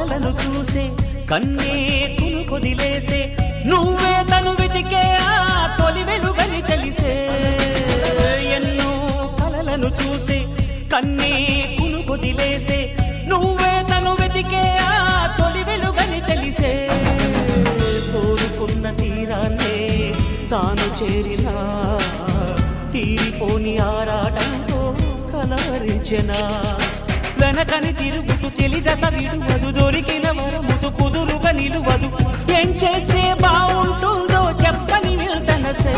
కలలను చూసే కన్నే కొదిలేసే నువ్వే తను వెతికే ఆ తొలి వెలుగని తెలిసే ఎన్నో కలలను చూసే కన్నే కొదిలేసే నువ్వే తను వెతికే ఆ తొలి వెలుగని తెలిసే కోరుకున్న తీరాన్నే తాను చేరినా తీరిపోని ఆరాటంతో కలవరించెనా వెనకని తిరుగుతూ చెలి జత విడువదు దొరికిన వరముతు కుదురుగా నిలువదు ఏం చేస్తే బాగుంటుందో చెప్పని వెళ్తనసే